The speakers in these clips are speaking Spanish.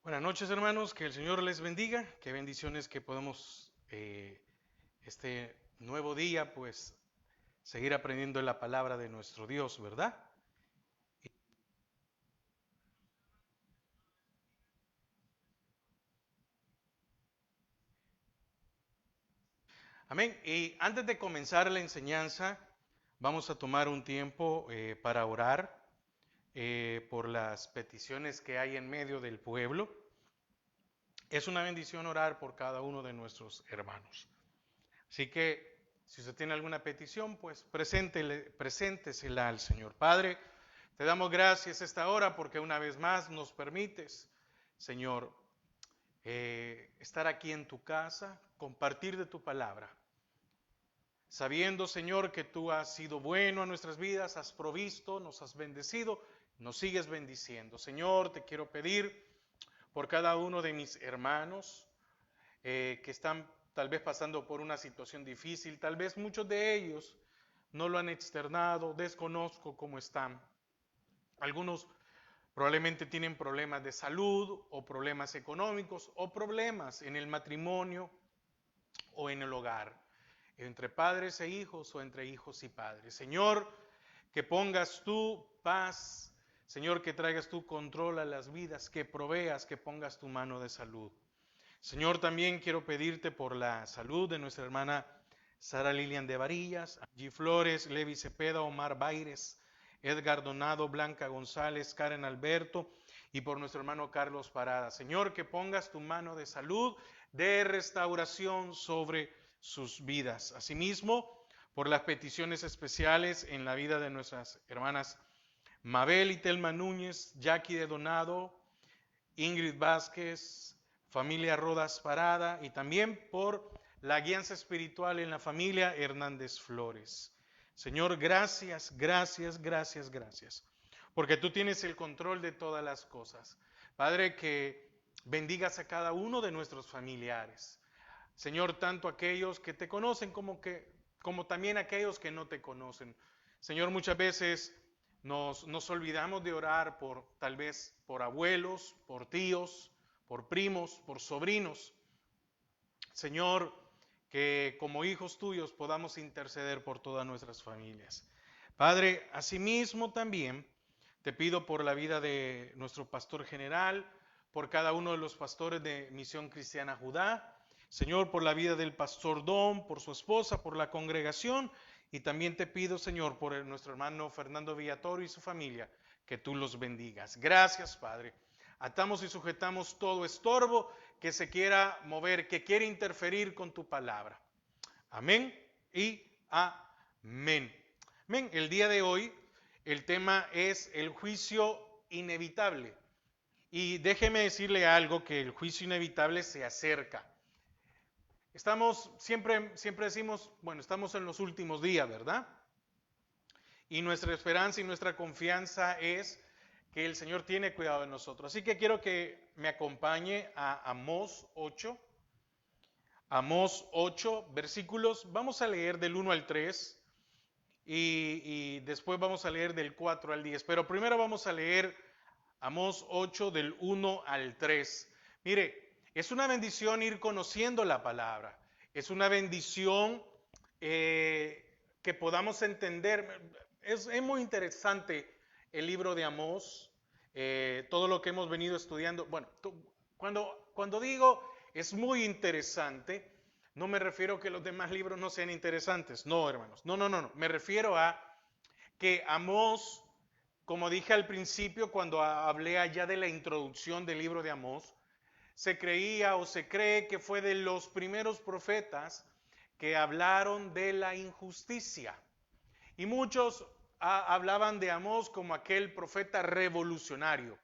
Buenas noches, hermanos, que el Señor les bendiga, qué bendiciones que podemos este nuevo día, pues, seguir aprendiendo la palabra de nuestro Dios, ¿verdad? Amén. Y antes de comenzar la enseñanza, vamos a tomar un tiempo para orar por las peticiones que hay en medio del pueblo. Es una bendición orar por cada uno de nuestros hermanos. Así que, si usted tiene alguna petición, pues preséntesela al Señor. Padre, te damos gracias esta hora porque una vez más nos permites, Señor, estar aquí en tu casa, compartir de tu palabra. Sabiendo, Señor, que tú has sido bueno a nuestras vidas, has provisto, nos has bendecido, nos sigues bendiciendo. Señor, te quiero pedir por cada uno de mis hermanos que están tal vez pasando por una situación difícil, tal vez muchos de ellos no lo han externado, desconozco cómo están. Algunos probablemente tienen problemas de salud o problemas económicos o problemas en el matrimonio o en el hogar, entre padres e hijos o entre hijos y padres. Señor, que pongas tu paz, Señor, que traigas tu control a las vidas, que proveas, que pongas tu mano de salud. Señor, también quiero pedirte por la salud de nuestra hermana Sara Lilian de Varillas, Angie Flores, Levi Cepeda, Omar Baires, Edgar Donado, Blanca González, Karen Alberto y por nuestro hermano Carlos Parada. Señor, que pongas tu mano de salud, de restauración sobre sus vidas. Asimismo, por las peticiones especiales en la vida de nuestras hermanas Mabel y Telma Núñez, Jackie de Donado, Ingrid Vázquez, familia Rodas Parada y también por la guianza espiritual en la familia Hernández Flores. Señor, gracias, gracias, gracias, gracias, porque tú tienes el control de todas las cosas. Padre, que bendigas a cada uno de nuestros familiares. Señor, tanto aquellos que te conocen como también aquellos que no te conocen. Señor, muchas veces nos olvidamos de orar por tal vez por abuelos, por tíos, por primos, por sobrinos. Señor, que como hijos tuyos podamos interceder por todas nuestras familias. Padre, asimismo también te pido por la vida de nuestro pastor general, por cada uno de los pastores de Misión Cristiana Judá, Señor, por la vida del pastor Don, por su esposa, por la congregación, y también te pido, Señor, por nuestro hermano Fernando Villatoro y su familia, que tú los bendigas. Gracias, Padre. Atamos y sujetamos todo estorbo que se quiera mover, que quiera interferir con tu palabra. Amén y amén. Amén. El día de hoy el tema es el juicio inevitable. Y déjeme decirle algo, que el juicio inevitable se acerca. Siempre decimos, bueno, estamos en los últimos días, ¿verdad? Y nuestra esperanza y nuestra confianza es que el Señor tiene cuidado de nosotros. Así que quiero que me acompañe a Amós 8. Amós 8 versículos. Vamos a leer del 1 al 3 y después vamos a leer del 4 al 10. Pero primero vamos a leer Amós 8 del 1 al 3. Mire, es una bendición ir conociendo la palabra. Es una bendición que podamos entender. Es muy interesante el libro de Amós, todo lo que hemos venido estudiando. Bueno, cuando digo es muy interesante, no me refiero a que los demás libros no sean interesantes. No, hermanos. No, no, no, no. Me refiero a que Amós, como dije al principio cuando hablé allá de la introducción del libro de Amós, se creía o se cree que fue de los primeros profetas que hablaron de la injusticia. Y muchos hablaban de Amós como aquel profeta revolucionario.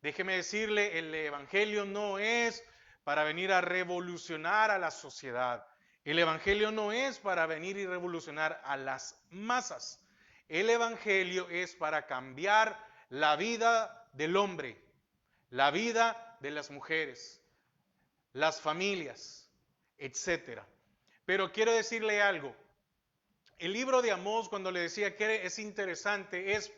Déjeme decirle, el Evangelio no es para venir a revolucionar a la sociedad. El Evangelio no es para venir y revolucionar a las masas. El Evangelio es para cambiar la vida del hombre, la vida de las mujeres, las familias, etcétera. Pero quiero decirle algo. El libro de Amós, cuando le decía que es interesante, es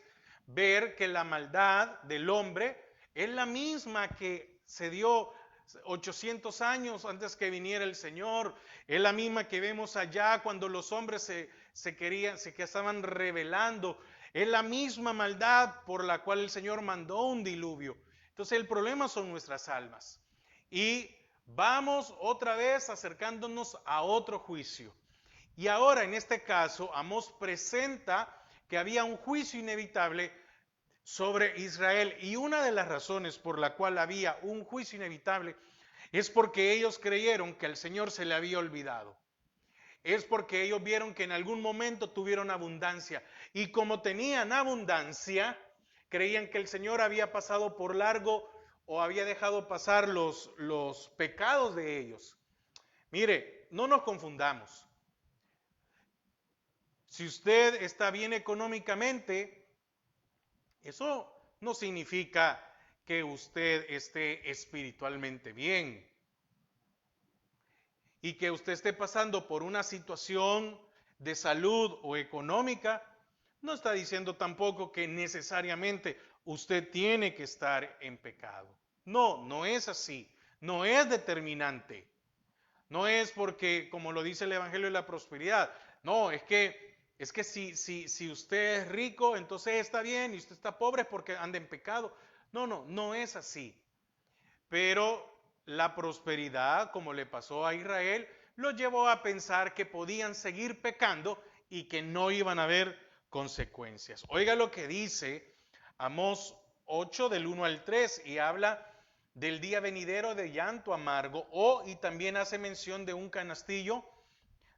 ver que la maldad del hombre es la misma que se dio 800 años antes que viniera el Señor. Es la misma que vemos allá cuando los hombres se estaban rebelando. Es la misma maldad por la cual el Señor mandó un diluvio. Entonces el problema son nuestras almas. Y vamos otra vez acercándonos a otro juicio. Y ahora en este caso Amós presenta que había un juicio inevitable sobre Israel. Y una de las razones por la cual había un juicio inevitable es porque ellos creyeron que al Señor se le había olvidado. Es porque ellos vieron que en algún momento tuvieron abundancia. Y como tenían abundancia, creían que el Señor había pasado por largo o había dejado pasar los pecados de ellos. Mire, no nos confundamos. Si usted está bien económicamente, eso no significa que usted esté espiritualmente bien. Y que usted esté pasando por una situación de salud o económica, no está diciendo tampoco que necesariamente usted tiene que estar en pecado. No, no es así. No es determinante. No es porque, como lo dice el Evangelio de la Prosperidad, no, es que si usted es rico, entonces está bien, y usted está pobre es porque anda en pecado. No, no, no es así. Pero la prosperidad, como le pasó a Israel, lo llevó a pensar que podían seguir pecando y que no iban a haber consecuencias. Oiga lo que dice Amós 8 del 1 al 3 y habla del día venidero de llanto amargo y también hace mención de un canastillo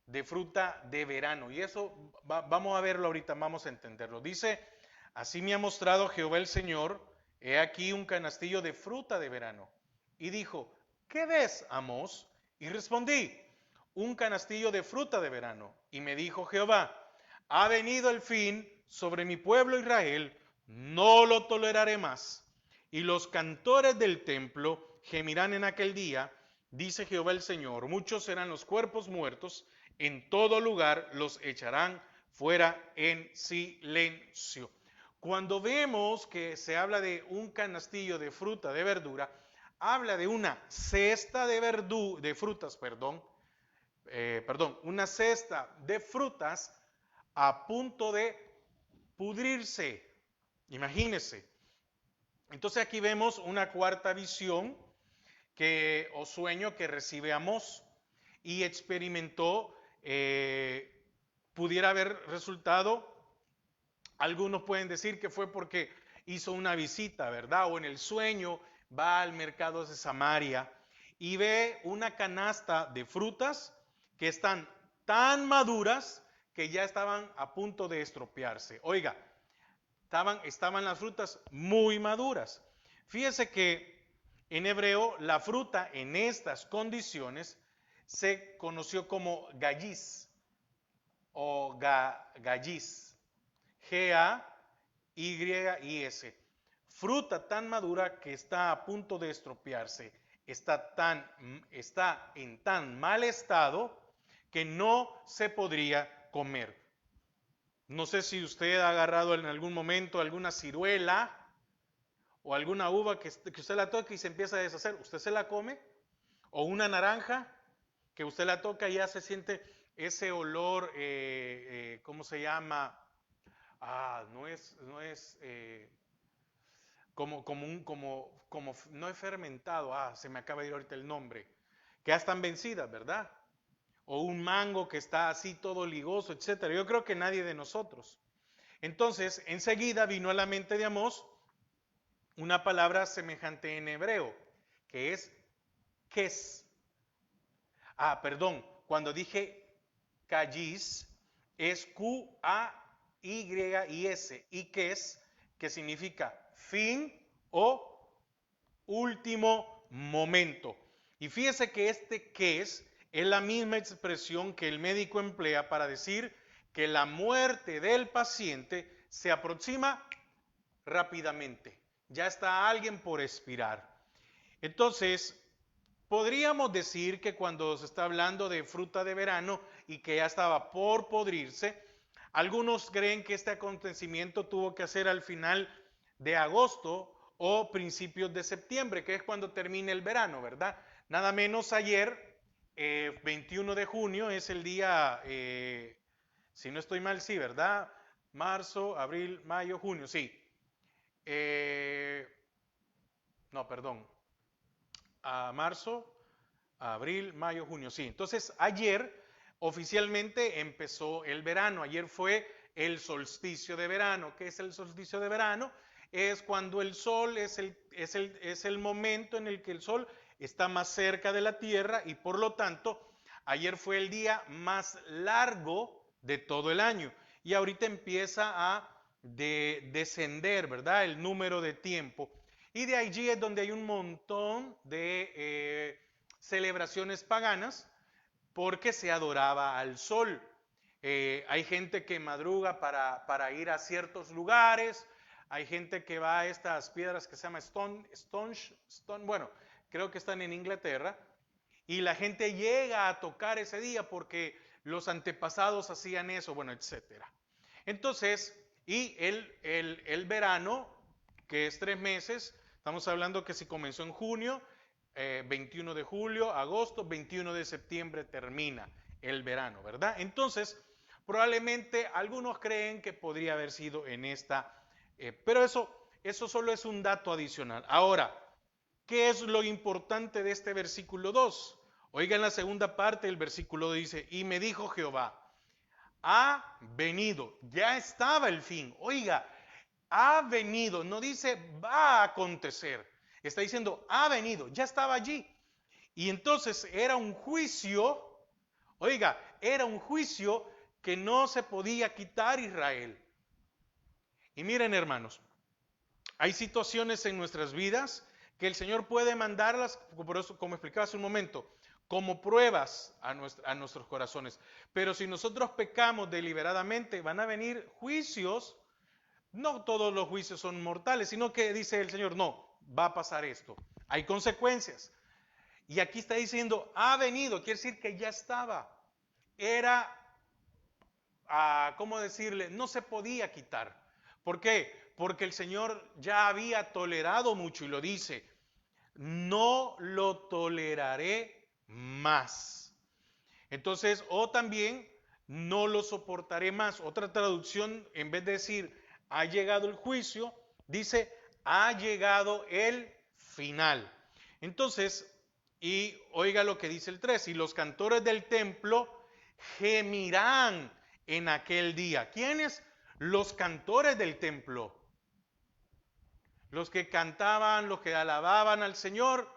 de fruta de verano. Y eso vamos a verlo ahorita, vamos a entenderlo. Dice, así me ha mostrado Jehová el Señor, he aquí un canastillo de fruta de verano. Y dijo, ¿qué ves, Amós? Y respondí, un canastillo de fruta de verano. Y me dijo Jehová, ha venido el fin sobre mi pueblo Israel, no lo toleraré más. Y los cantores del templo gemirán en aquel día, dice Jehová el Señor, muchos serán los cuerpos muertos, en todo lugar los echarán fuera en silencio. Cuando vemos que se habla de un canastillo de fruta, de verdura, habla de una cesta de frutas, una cesta de frutas a punto de pudrirse. Imagínense. Entonces aquí vemos una cuarta visión o sueño que recibe Amós y experimentó, pudiera haber resultado, algunos pueden decir que fue porque hizo una visita, ¿verdad? O en el sueño va al mercado de Samaria y ve una canasta de frutas que están tan maduras que ya estaban a punto de estropearse. Oiga, estaban las frutas muy maduras. Fíjese que en hebreo la fruta en estas condiciones se conoció como gallis o gallis, G-A-Y-I-S. Fruta tan madura que está a punto de estropearse, está en tan mal estado que no se podría comer. No sé si usted ha agarrado en algún momento alguna ciruela o alguna uva que usted la toca y se empieza a deshacer. ¿Usted se la come? O una naranja que usted la toca y ya se siente ese olor, ¿cómo se llama? No es no es fermentado, se me acaba de ir ahorita el nombre, que ya están vencidas, ¿verdad? O un mango que está así todo ligoso, etcétera. Yo creo que nadie de nosotros. Entonces, enseguida vino a la mente de Amós una palabra semejante en hebreo, que es kes. Cuando dije callis, es Q-A-Y-I-S, y kes, que significa fin o último momento. Y fíjese que este kes es la misma expresión que el médico emplea para decir que la muerte del paciente se aproxima rápidamente. Ya está alguien por expirar. Entonces, podríamos decir que cuando se está hablando de fruta de verano y que ya estaba por podrirse, algunos creen que este acontecimiento tuvo que ser al final de agosto o principios de septiembre, que es cuando termina el verano, ¿verdad? Nada menos ayer, 21 de junio, es el día, si no estoy mal, sí, ¿verdad? Marzo, abril, mayo, junio, sí. No, perdón. A marzo, abril, mayo, junio, sí. Entonces, ayer oficialmente empezó el verano. Ayer fue el solsticio de verano. ¿Qué es el solsticio de verano? Es cuando el sol es el momento en el que el sol está más cerca de la Tierra y por lo tanto, ayer fue el día más largo de todo el año. Y ahorita empieza a descender, ¿verdad? El número de tiempo. Y de allí es donde hay un montón de celebraciones paganas porque se adoraba al sol. Hay gente que madruga para ir a ciertos lugares, hay gente que va a estas piedras que se llama Stone, bueno, creo que están en Inglaterra, y la gente llega a tocar ese día porque los antepasados hacían eso, bueno, etcétera. Entonces, y el verano, que es 3 meses, estamos hablando que si comenzó en junio, 21 de julio, agosto, 21 de septiembre termina el verano, ¿verdad? Entonces, probablemente algunos creen que podría haber sido en esta, pero eso solo es un dato adicional. Ahora, ¿qué es lo importante de este versículo 2? Oigan la segunda parte del versículo dice, y me dijo Jehová, ha venido, ya estaba el fin. Oiga, ha venido, no dice va a acontecer, está diciendo ha venido, ya estaba allí. Y entonces era un juicio, oiga, era un juicio que no se podía quitar Israel. Y miren hermanos, hay situaciones en nuestras vidas que el Señor puede mandarlas, por eso, como explicaba hace un momento, como pruebas a nuestros corazones. Pero si nosotros pecamos deliberadamente, van a venir juicios. No todos los juicios son mortales, sino que dice el Señor, no, va a pasar esto. Hay consecuencias. Y aquí está diciendo, ha venido, quiere decir que ya estaba. Era, ¿cómo decirle? No se podía quitar. ¿Por qué? Porque el Señor ya había tolerado mucho y lo dice, no lo toleraré más. Entonces, o también, no lo soportaré más. Otra traducción, en vez de decir, ha llegado el juicio, dice, ha llegado el final. Entonces, y oiga lo que dice el 3, y los cantores del templo gemirán en aquel día. ¿Quiénes? Los cantores del templo. Los que cantaban, los que alababan al Señor.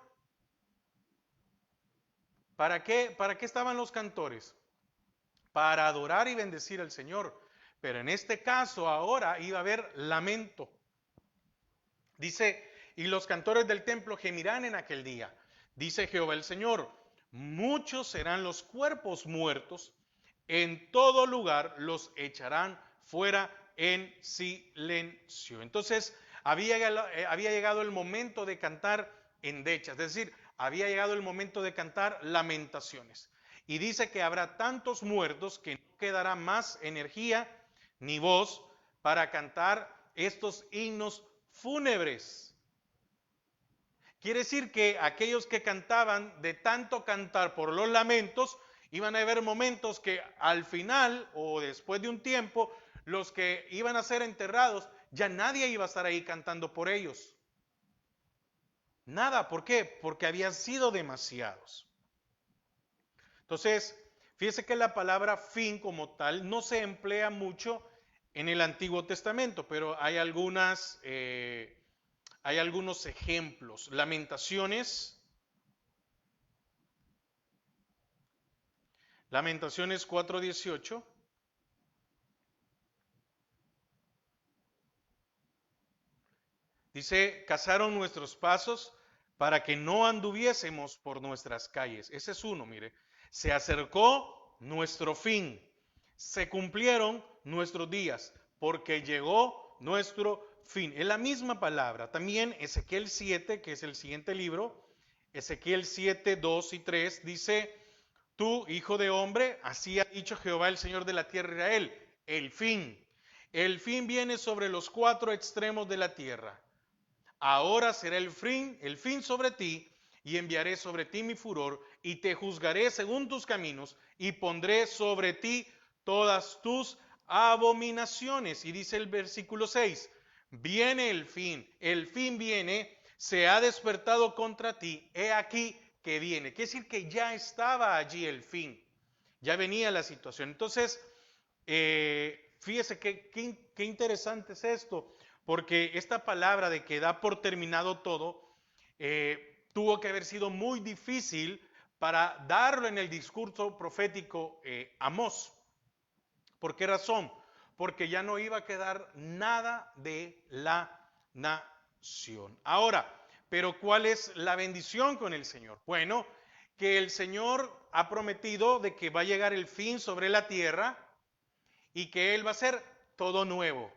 ¿Para qué? ¿Para qué estaban los cantores? Para adorar y bendecir al Señor. Pero en este caso ahora iba a haber lamento. Dice, y los cantores del templo gemirán en aquel día. Dice Jehová el Señor, muchos serán los cuerpos muertos, en todo lugar los echarán fuera en silencio. Entonces, había llegado el momento de cantar endechas, es decir, había llegado el momento de cantar lamentaciones. Y dice que habrá tantos muertos que no quedará más energía ni voz para cantar estos himnos fúnebres. Quiere decir que aquellos que cantaban de tanto cantar por los lamentos, iban a haber momentos que al final o después de un tiempo, los que iban a ser enterrados, ya nadie iba a estar ahí cantando por ellos. Nada, ¿por qué? Porque habían sido demasiados. Entonces, fíjese que la palabra fin como tal no se emplea mucho en el Antiguo Testamento, pero hay algunos ejemplos. Lamentaciones 4:18. Dice, cazaron nuestros pasos para que no anduviésemos por nuestras calles. Ese es uno, mire. Se acercó nuestro fin. Se cumplieron nuestros días, porque llegó nuestro fin. Es la misma palabra. También Ezequiel 7, que es el siguiente libro, Ezequiel 7, 2 y 3, dice, tú, hijo de hombre, así ha dicho Jehová el Señor de la tierra de Israel, el fin. El fin viene sobre los 4 extremos de la tierra. Ahora será el fin sobre ti, y enviaré sobre ti mi furor, y te juzgaré según tus caminos, y pondré sobre ti todas tus abominaciones. Y dice el versículo 6, viene el fin viene, se ha despertado contra ti, he aquí que viene. Quiere decir que ya estaba allí el fin, ya venía la situación. Entonces, fíjese qué interesante es esto, porque esta palabra de que da por terminado todo, tuvo que haber sido muy difícil para darlo en el discurso profético Amós. ¿Por qué razón? Porque ya no iba a quedar nada de la nación. Ahora, pero ¿cuál es la bendición con el Señor? Bueno, que el Señor ha prometido de que va a llegar el fin sobre la tierra y que Él va a hacer todo nuevo.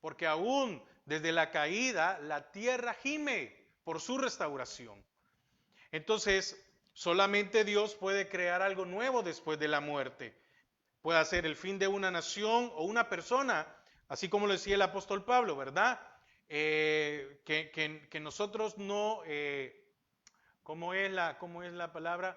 Porque aún desde la caída la tierra gime por su restauración. Entonces, solamente Dios puede crear algo nuevo después de la muerte. Puede ser el fin de una nación o una persona, así como lo decía el apóstol Pablo, ¿verdad? Que nosotros no, ¿cómo es la palabra?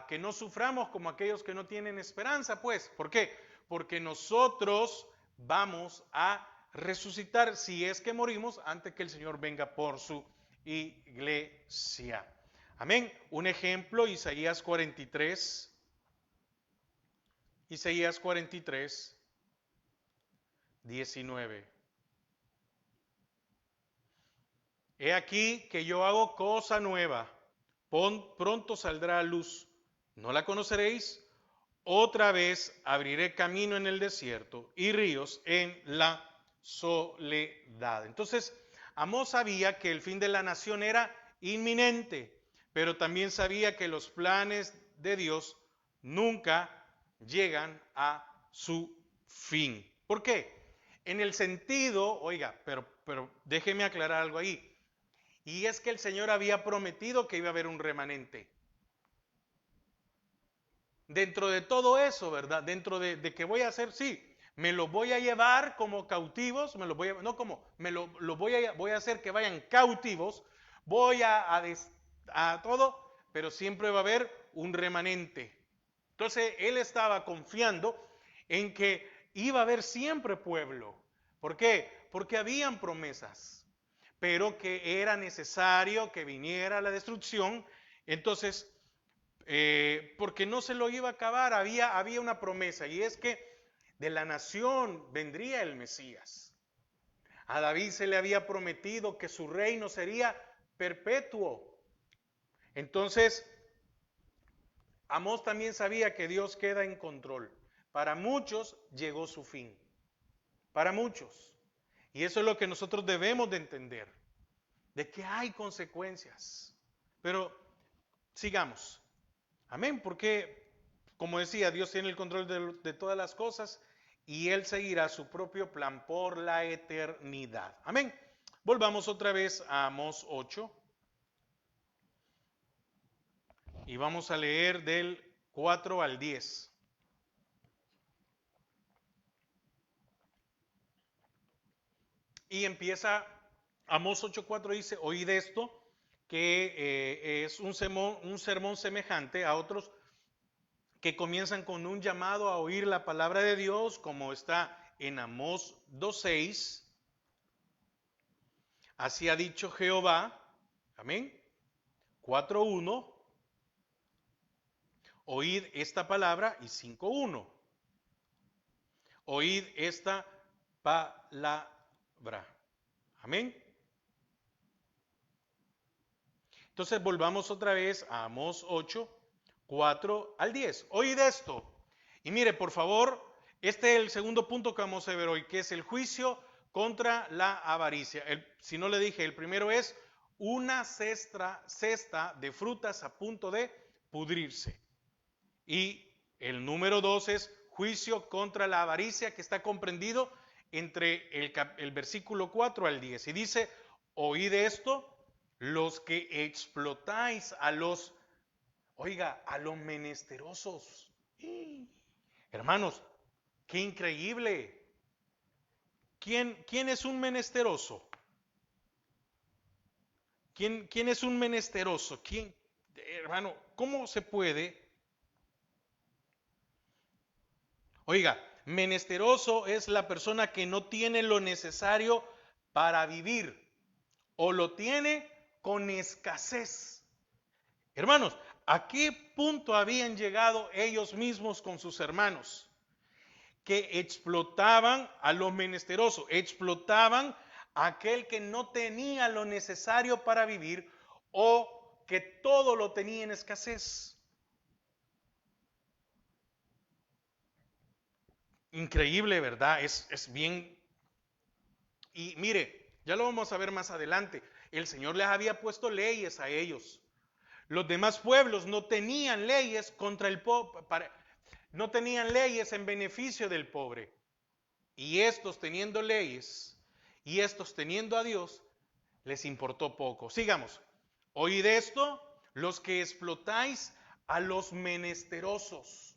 Que no suframos como aquellos que no tienen esperanza, pues. ¿Por qué? Porque nosotros vamos a resucitar si es que morimos antes que el Señor venga por su iglesia. Amén. Un ejemplo, Isaías 43. Isaías 43, 19. He aquí que yo hago cosa nueva, pronto saldrá a luz, ¿no la conoceréis? Otra vez abriré camino en el desierto y ríos en la soledad. Entonces, Amós sabía que el fin de la nación era inminente, pero también sabía que los planes de Dios nunca llegan a su fin. ¿Por qué? En el sentido, oiga, pero déjeme aclarar algo ahí. Y es que el Señor había prometido que iba a haber un remanente. Dentro de todo eso, ¿verdad? Dentro de que voy a hacer, sí, me los voy a llevar como cautivos, me los voy a, no como, me lo voy a hacer que vayan cautivos, voy a todo, pero siempre va a haber un remanente. Entonces él estaba confiando en que iba a haber siempre pueblo. ¿Por qué? Porque habían promesas, pero que era necesario que viniera la destrucción. Entonces, porque no se lo iba a acabar, había una promesa, y es que de la nación vendría el Mesías. A David se le había prometido que su reino sería perpetuo. Entonces, Amós también sabía que Dios queda en control. Para muchos llegó su fin. Para muchos. Y eso es lo que nosotros debemos de entender. De que hay consecuencias. Pero sigamos. Amén. Porque, como decía, Dios tiene el control de todas las cosas y Él seguirá su propio plan por la eternidad. Amén. Volvamos otra vez a Amós 8. Y vamos a leer del 4 al 10. Y empieza, Amós 8:4 dice, oíd esto, que es un sermón semejante a otros que comienzan con un llamado a oír la palabra de Dios, como está en Amós 2:6. Así ha dicho Jehová, amén. 4:1. Oíd esta palabra, y 5:1. Oíd esta palabra. Amén. Entonces volvamos otra vez a Amós 8, 4 al 10. Oíd esto. Y mire, por favor, este es el segundo punto que vamos a ver hoy, que es el juicio contra la avaricia. Si no le dije, el primero es una cesta de frutas a punto de pudrirse. Y el número 2 es juicio contra la avaricia, que está comprendido entre el versículo 4 al 10. Y dice, oíd esto, los que explotáis a los, oiga, a los menesterosos. Hermanos, qué increíble. ¿Quién es un menesteroso? ¿Quién es un menesteroso? ¿Quién, hermano, cómo se puede? Oiga, menesteroso es la persona que no tiene lo necesario para vivir o lo tiene con escasez. Hermanos, ¿a qué punto habían llegado ellos mismos con sus hermanos? Que explotaban a los menesterosos, explotaban a aquel que no tenía lo necesario para vivir o que todo lo tenía en escasez. Increíble, ¿verdad? Es bien. Y mire, ya lo vamos a ver más adelante. El Señor les había puesto leyes a ellos. Los demás pueblos no tenían leyes contra el pobre, no tenían leyes en beneficio del pobre. Y estos teniendo leyes y estos teniendo a Dios, les importó poco. Sigamos. Oíd esto, los que explotáis a los menesterosos.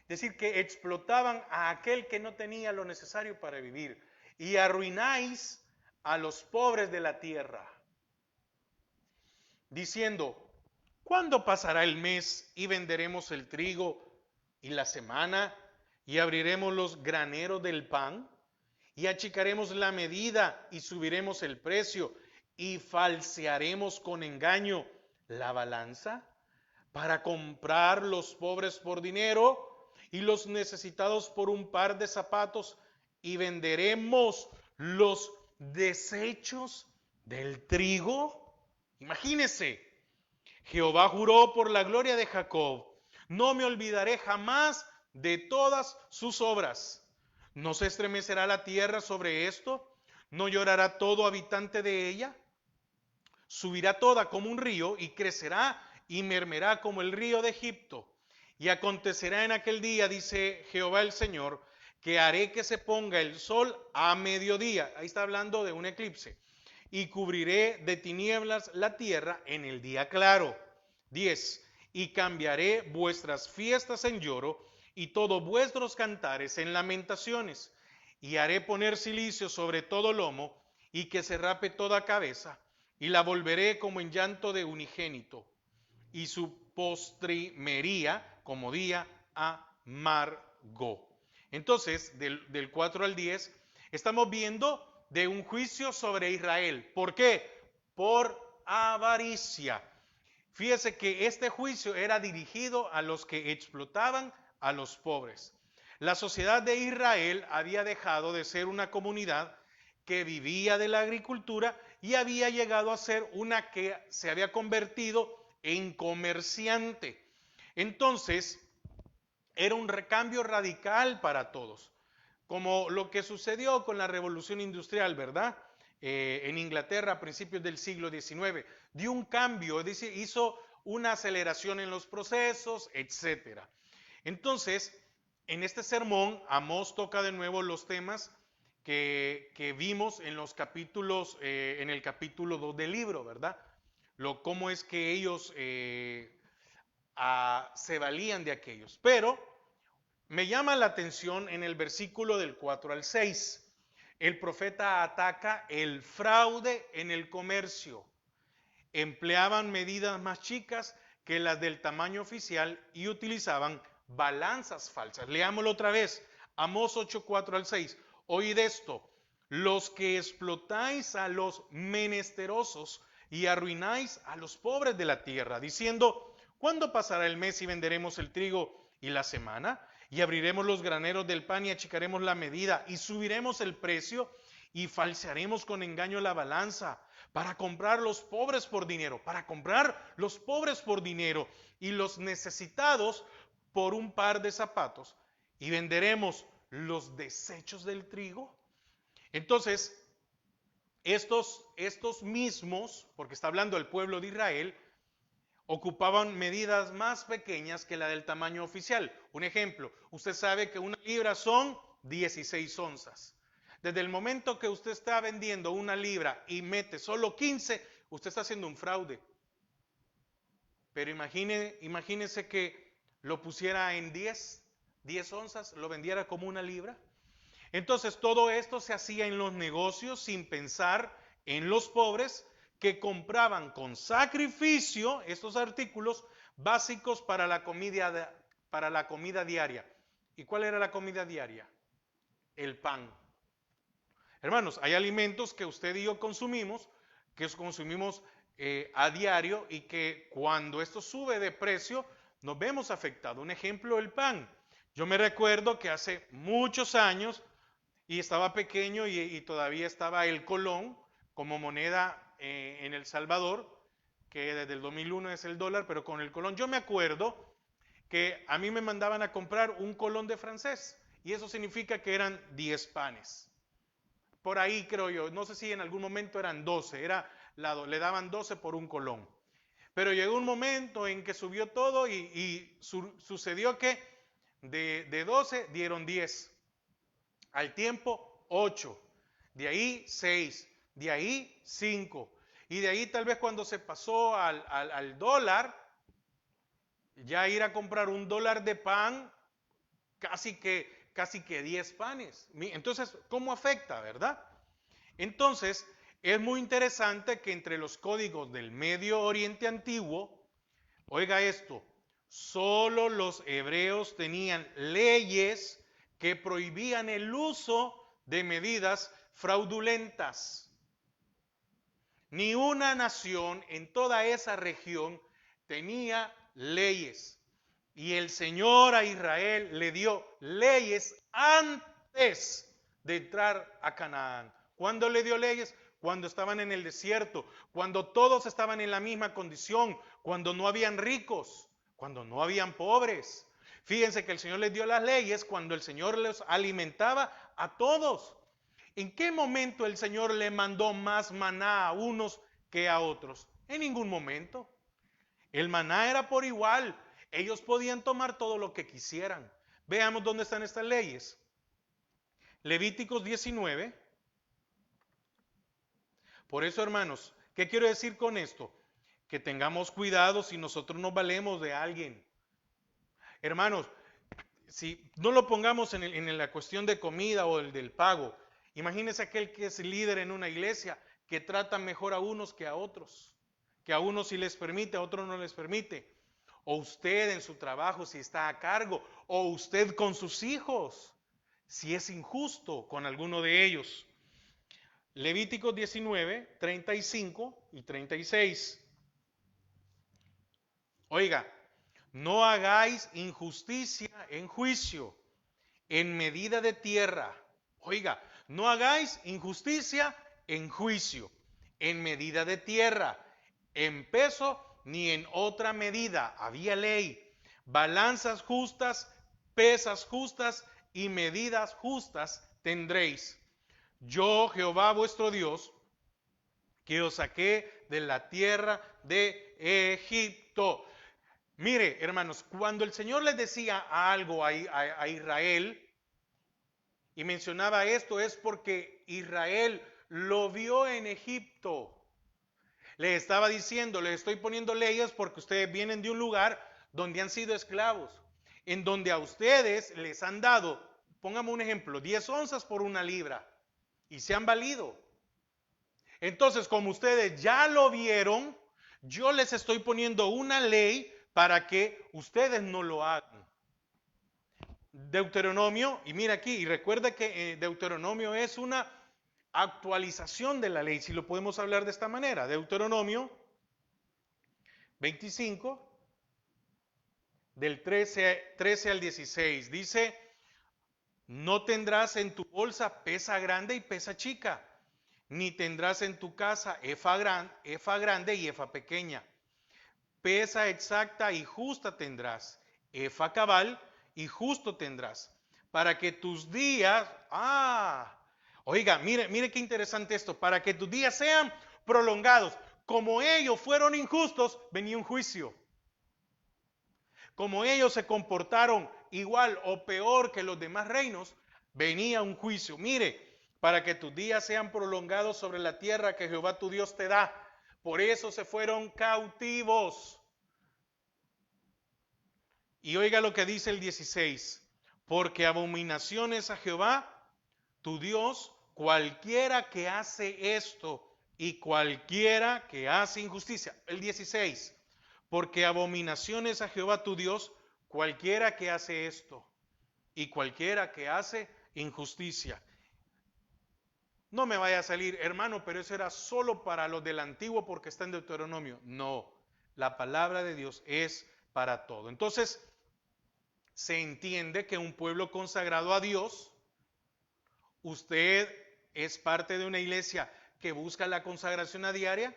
Es decir, que explotaban a aquel que no tenía lo necesario para vivir. Y arruináis a los pobres de la tierra. Diciendo, ¿cuándo pasará el mes y venderemos el trigo y la semana y abriremos los graneros del pan y achicaremos la medida y subiremos el precio y falsearemos con engaño la balanza para comprar los pobres por dinero y los necesitados por un par de zapatos y venderemos los desechos del trigo? Imagínese, Jehová juró por la gloria de Jacob, no me olvidaré jamás de todas sus obras. ¿No se estremecerá la tierra sobre esto? ¿No llorará todo habitante de ella? Subirá toda como un río y crecerá y mermerá como el río de Egipto. Y acontecerá en aquel día, dice Jehová el Señor, que haré que se ponga el sol a mediodía. Ahí está hablando de un eclipse. Y cubriré de tinieblas la tierra en el día claro. 10. Y cambiaré vuestras fiestas en lloro y todos vuestros cantares en lamentaciones. Y haré poner cilicio sobre todo lomo y que se rape toda cabeza y la volveré como en llanto de unigénito y su postrimería como día amargo. Entonces, del 4 al 10, estamos viendo de un juicio sobre Israel. ¿Por qué? Por avaricia. Fíjese que este juicio era dirigido a los que explotaban a los pobres. La sociedad de Israel había dejado de ser una comunidad que vivía de la agricultura y había llegado a ser una que se había convertido en comerciante. Entonces, era un recambio radical para todos, como lo que sucedió con la revolución industrial, ¿verdad? En Inglaterra a principios del siglo XIX. Dio un cambio, es decir, hizo una aceleración en los procesos, etcétera. Entonces, en este sermón, Amós toca de nuevo los temas que vimos en los capítulos, en el capítulo 2 del libro, ¿verdad? Cómo es que ellos se valían de aquellos. Pero me llama la atención en el versículo del 4 al 6. El profeta ataca el fraude en el comercio. Empleaban medidas más chicas que las del tamaño oficial y utilizaban balanzas falsas. Leámoslo otra vez. Amós 8, 4 al 6. Oíd esto, los que explotáis a los menesterosos y arruináis a los pobres de la tierra, diciendo, ¿cuándo pasará el mes y venderemos el trigo y la semana? Y abriremos los graneros del pan y achicaremos la medida y subiremos el precio y falsearemos con engaño la balanza para comprar los pobres por dinero, y los necesitados por un par de zapatos y venderemos los desechos del trigo. Entonces, estos mismos, porque está hablando del pueblo de Israel, ocupaban medidas más pequeñas que la del tamaño oficial. Un ejemplo, usted sabe que una libra son 16 onzas. Desde el momento que usted está vendiendo una libra y mete solo 15, usted está haciendo un fraude. Pero imagínese que lo pusiera en 10 onzas, lo vendiera como una libra. Entonces todo esto se hacía en los negocios sin pensar en los pobres que compraban con sacrificio estos artículos básicos para la comida diaria. ¿Y cuál era la comida diaria? El pan. Hermanos, hay alimentos que usted y yo consumimos, a diario y que cuando esto sube de precio nos vemos afectados. Un ejemplo, el pan. Yo me recuerdo que hace muchos años y estaba pequeño y todavía estaba el colón como moneda en El Salvador, que desde el 2001 es el dólar, pero con el colón. Yo me acuerdo que a mí me mandaban a comprar un colón de francés y eso significa que eran 10 panes. Por ahí creo yo, no sé si en algún momento eran 12, le daban 12 por un colón. Pero llegó un momento en que subió todo y sucedió que de 12 dieron 10. Al tiempo 8, de ahí 6, de ahí 5. Y de ahí tal vez cuando se pasó al dólar, ya ir a comprar un dólar de pan, casi que 10 panes. Entonces, ¿cómo afecta, verdad? Entonces, es muy interesante que entre los códigos del Medio Oriente Antiguo, oiga esto, solo los hebreos tenían leyes que prohibían el uso de medidas fraudulentas. Ni una nación en toda esa región tenía leyes. Y el Señor a Israel le dio leyes antes de entrar a Canaán. ¿Cuándo le dio leyes? Cuando estaban en el desierto, cuando todos estaban en la misma condición, cuando no habían ricos, cuando no habían pobres. Fíjense que el Señor les dio las leyes cuando el Señor les alimentaba a todos. ¿En qué momento el Señor le mandó más maná a unos que a otros? En ningún momento. El maná era por igual. Ellos podían tomar todo lo que quisieran. Veamos dónde están estas leyes. Levíticos 19. Por eso, hermanos, ¿qué quiero decir con esto? Que tengamos cuidado si nosotros nos valemos de alguien. Hermanos, si no lo pongamos en la cuestión de comida o el del pago, imagínese aquel que es líder en una iglesia que trata mejor a unos que a otros, que a unos sí les permite, a otros no les permite, o usted en su trabajo si está a cargo, o usted con sus hijos, si es injusto con alguno de ellos. Levíticos 19, 35 y 36. Oiga, no hagáis injusticia en juicio, en medida de tierra. Oiga, no hagáis injusticia en juicio, en medida de tierra, en peso ni en otra medida. Había ley, balanzas justas, pesas justas y medidas justas tendréis. Yo, Jehová vuestro Dios, que os saqué de la tierra de Egipto. Mire, hermanos, cuando el Señor les decía algo a Israel y mencionaba esto, es porque Israel lo vio en Egipto. Le estaba diciendo, les estoy poniendo leyes porque ustedes vienen de un lugar donde han sido esclavos, en donde a ustedes les han dado, pongamos un ejemplo, 10 onzas por una libra y se han valido. Entonces, como ustedes ya lo vieron, yo les estoy poniendo una ley para que ustedes no lo hagan. Deuteronomio, y mira aquí, y recuerda que Deuteronomio es una actualización de la ley, si lo podemos hablar de esta manera. Deuteronomio 25, del 13 al 16, dice, no tendrás en tu bolsa pesa grande y pesa chica, ni tendrás en tu casa efa grande y efa pequeña. Pesa exacta y justa tendrás, efa cabal y justo tendrás, para que tus días, oiga, mire qué interesante esto, para que tus días sean prolongados. Como ellos fueron injustos, venía un juicio. Como ellos se comportaron igual o peor que los demás reinos, venía un juicio. Mire, para que tus días sean prolongados sobre la tierra que Jehová tu Dios te da. Por eso se fueron cautivos. Y oiga lo que dice el 16. Porque abominación es a Jehová, tu Dios, cualquiera que hace esto. y cualquiera que hace injusticia. El 16, porque abominación es a Jehová tu Dios cualquiera que hace esto y cualquiera que hace injusticia. No me vaya a salir, hermano, pero eso era solo para los del antiguo porque está en Deuteronomio. No, la palabra de Dios es para todo. Entonces, se entiende que un pueblo consagrado a Dios, usted es parte de una iglesia que busca la consagración a diaria.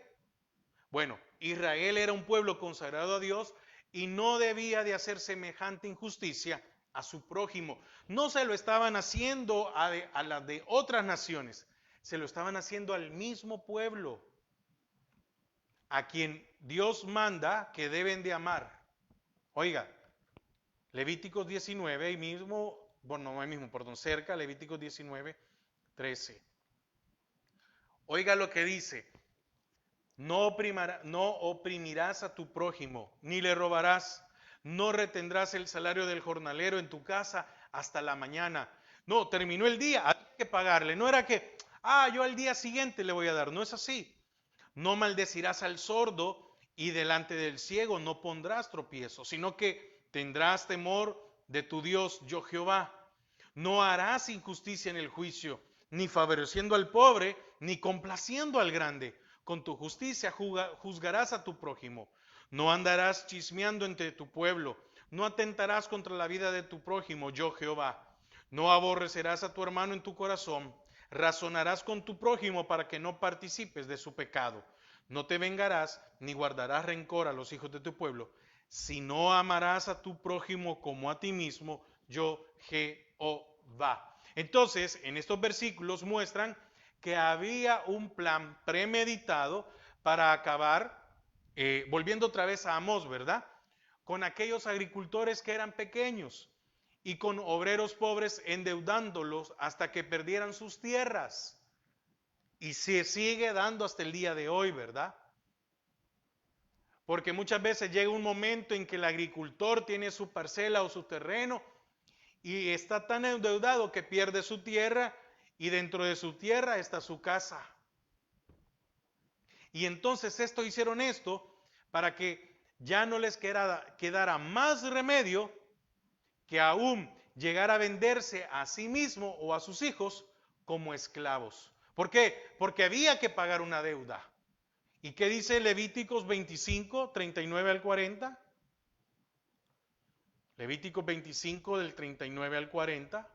Bueno, Israel era un pueblo consagrado a Dios y no debía de hacer semejante injusticia a su prójimo. No se lo estaban haciendo a las de otras naciones, se lo estaban haciendo al mismo pueblo, a quien Dios manda que deben de amar. Oiga, Levíticos 19, ahí mismo, bueno, no ahí mismo, perdón, cerca, Levíticos 19, 13. Oiga lo que dice, no oprimirás a tu prójimo, ni le robarás, no retendrás el salario del jornalero en tu casa hasta la mañana. No, terminó el día, hay que pagarle. No era que, yo al día siguiente le voy a dar. No es así. No maldecirás al sordo y delante del ciego no pondrás tropiezo, sino que tendrás temor de tu Dios, yo Jehová. No harás injusticia en el juicio, ni favoreciendo al pobre, ni complaciendo al grande. Con tu justicia juzgarás a tu prójimo. No andarás chismeando entre tu pueblo. No atentarás contra la vida de tu prójimo, yo Jehová. No aborrecerás a tu hermano en tu corazón. Razonarás con tu prójimo para que no participes de su pecado. No te vengarás ni guardarás rencor a los hijos de tu pueblo, sino amarás a tu prójimo como a ti mismo, yo Jehová. Entonces, en estos versículos muestran que había un plan premeditado para acabar, volviendo otra vez a Amós, ¿verdad? Con aquellos agricultores que eran pequeños y con obreros pobres endeudándolos hasta que perdieran sus tierras. Y se sigue dando hasta el día de hoy, ¿verdad? Porque muchas veces llega un momento en que el agricultor tiene su parcela o su terreno y está tan endeudado que pierde su tierra y dentro de su tierra está su casa. Y entonces hicieron esto para que ya no les quedara más remedio que aún llegar a venderse a sí mismo o a sus hijos como esclavos. ¿Por qué? Porque había que pagar una deuda. ¿Y qué dice Levíticos 25, 39 al 40? Levíticos 25 del 39 al 40.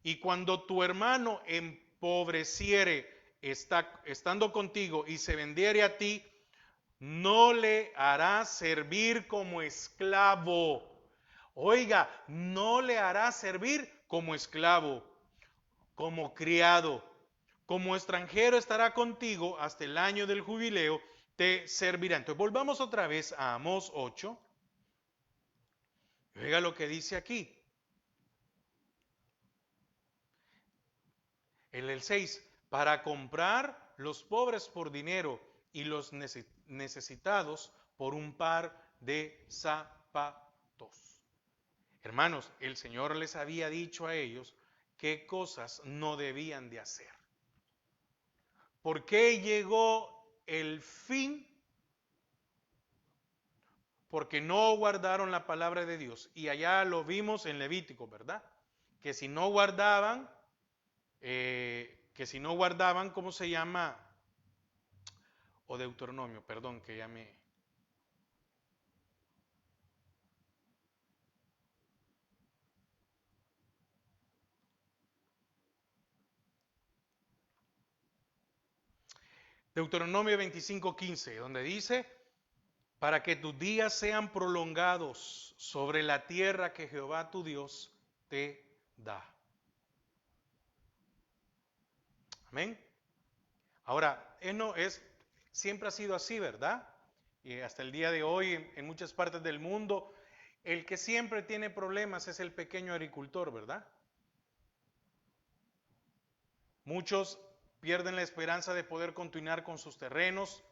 Y cuando tu hermano empobreciere estando contigo y se vendiere a ti, no le harás servir como esclavo. Oiga, no le harás servir como esclavo, como criado. Como extranjero estará contigo hasta el año del jubileo, te servirá. Entonces volvamos otra vez a Amós 8. Oiga lo que dice aquí. En el 6, para comprar los pobres por dinero y los necesitados por un par de zapatos. Hermanos, el Señor les había dicho a ellos qué cosas no debían de hacer. ¿Por qué llegó el fin? Porque no guardaron la palabra de Dios. Y allá lo vimos en Levítico, ¿verdad? Que si no guardaban, ¿cómo se llama? O Deuteronomio, perdón, que ya me... Deuteronomio 25:15, donde dice, para que tus días sean prolongados sobre la tierra que Jehová tu Dios te da. Amén. Ahora, siempre ha sido así, ¿verdad? Y hasta el día de hoy, en muchas partes del mundo, el que siempre tiene problemas es el pequeño agricultor, ¿verdad? Muchos pierden la esperanza de poder continuar con sus terrenos,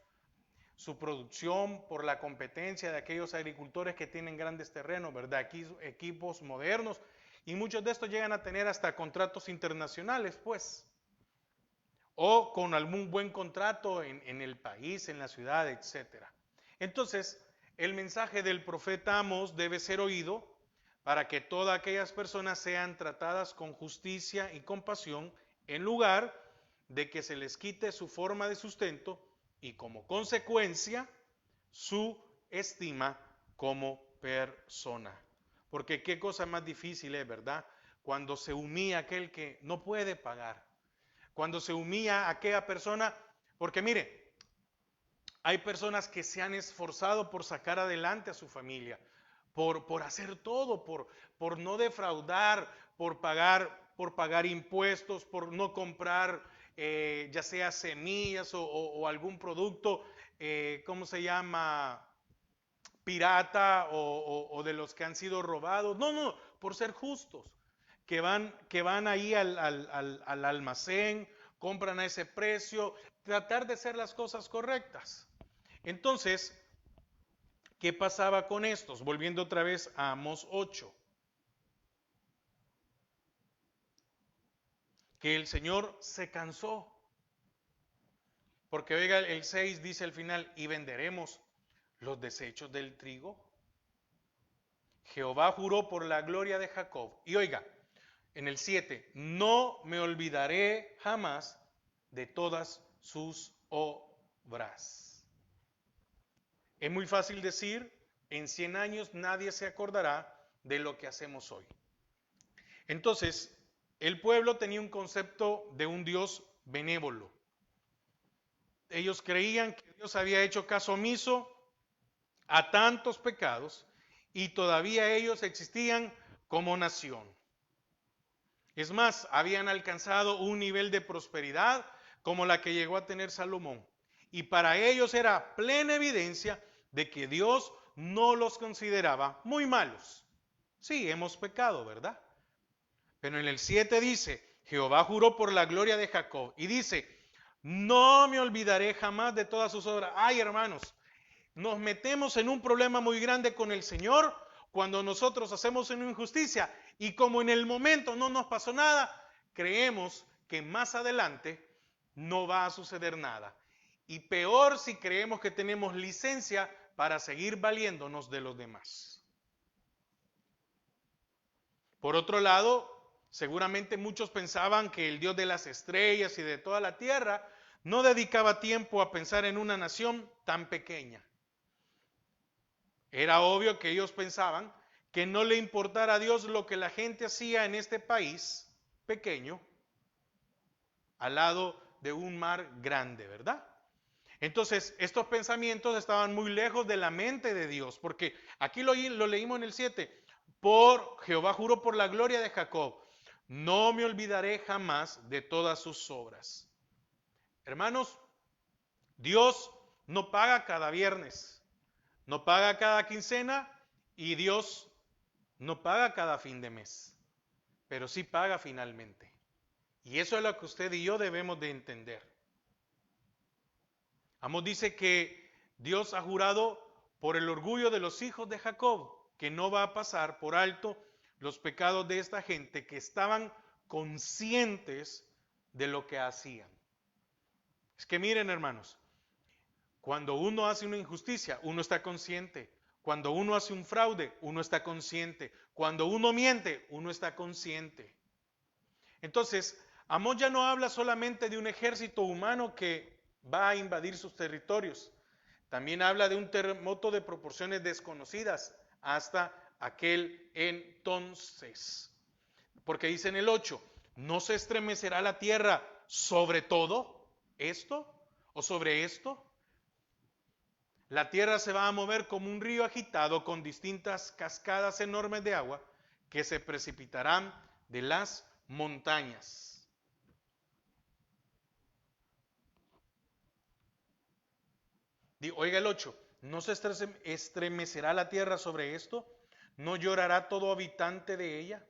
su producción por la competencia de aquellos agricultores que tienen grandes terrenos, ¿verdad? Aquí equipos modernos y muchos de estos llegan a tener hasta contratos internacionales, pues. o con algún buen contrato en el país, en la ciudad, etcétera. Entonces, el mensaje del profeta Amós debe ser oído para que todas aquellas personas sean tratadas con justicia y compasión en lugar de que se les quite su forma de sustento y como consecuencia su estima como persona. Porque qué cosa más difícil es, ¿verdad? Cuando se humilla aquel que no puede pagar. Cuando se humilla a aquella persona, porque mire, hay personas que se han esforzado por sacar adelante a su familia, por hacer todo, por no defraudar, por pagar impuestos, por no comprar ya sea semillas o algún producto, ¿cómo se llama? Pirata o de los que han sido robados. No, no, por ser justos. Que van ahí al almacén, compran a ese precio, tratar de hacer las cosas correctas. Entonces, ¿qué pasaba con estos? Volviendo otra vez a Amós 8. Que el Señor se cansó. Porque oiga, el 6 dice al final, y venderemos los desechos del trigo. Jehová juró por la gloria de Jacob. Y oiga, en el 7, no me olvidaré jamás de todas sus obras. Es muy fácil decir, en 100 años nadie se acordará de lo que hacemos hoy. Entonces, el pueblo tenía un concepto de un Dios benévolo. Ellos creían que Dios había hecho caso omiso a tantos pecados y todavía ellos existían como nación. Es más, habían alcanzado un nivel de prosperidad como la que llegó a tener Salomón. Y para ellos era plena evidencia de que Dios no los consideraba muy malos. Sí, hemos pecado, ¿verdad? Pero en el 7 dice, Jehová juró por la gloria de Jacob. Y dice, no me olvidaré jamás de todas sus obras. Ay, hermanos, nos metemos en un problema muy grande con el Señor cuando nosotros hacemos una injusticia y como en el momento no nos pasó nada, creemos que más adelante no va a suceder nada. Y peor si creemos que tenemos licencia para seguir valiéndonos de los demás. Por otro lado, seguramente muchos pensaban que el Dios de las estrellas y de toda la tierra no dedicaba tiempo a pensar en una nación tan pequeña. Era obvio que ellos pensaban que no le importara a Dios lo que la gente hacía en este país pequeño, al lado de un mar grande, ¿verdad? Entonces, estos pensamientos estaban muy lejos de la mente de Dios, porque aquí lo leímos en el 7, por Jehová juró por la gloria de Jacob, no me olvidaré jamás de todas sus obras. Hermanos, Dios no paga cada viernes, no paga cada quincena y Dios no paga cada fin de mes, pero sí paga finalmente. Y eso es lo que usted y yo debemos de entender. Amós dice que Dios ha jurado por el orgullo de los hijos de Jacob, que no va a pasar por alto los pecados de esta gente que estaban conscientes de lo que hacían. Es que miren, hermanos, cuando uno hace una injusticia, uno está consciente. Cuando uno hace un fraude, uno está consciente. Cuando uno miente, uno está consciente. Entonces, Amós ya no habla solamente de un ejército humano que va a invadir sus territorios. También habla de un terremoto de proporciones desconocidas hasta aquel entonces. Porque dice en el 8, ¿no se estremecerá la tierra sobre todo esto o sobre esto? La tierra se va a mover como un río agitado con distintas cascadas enormes de agua que se precipitarán de las montañas. Oiga el 8, ¿no se estremecerá la tierra sobre esto? ¿No llorará todo habitante de ella?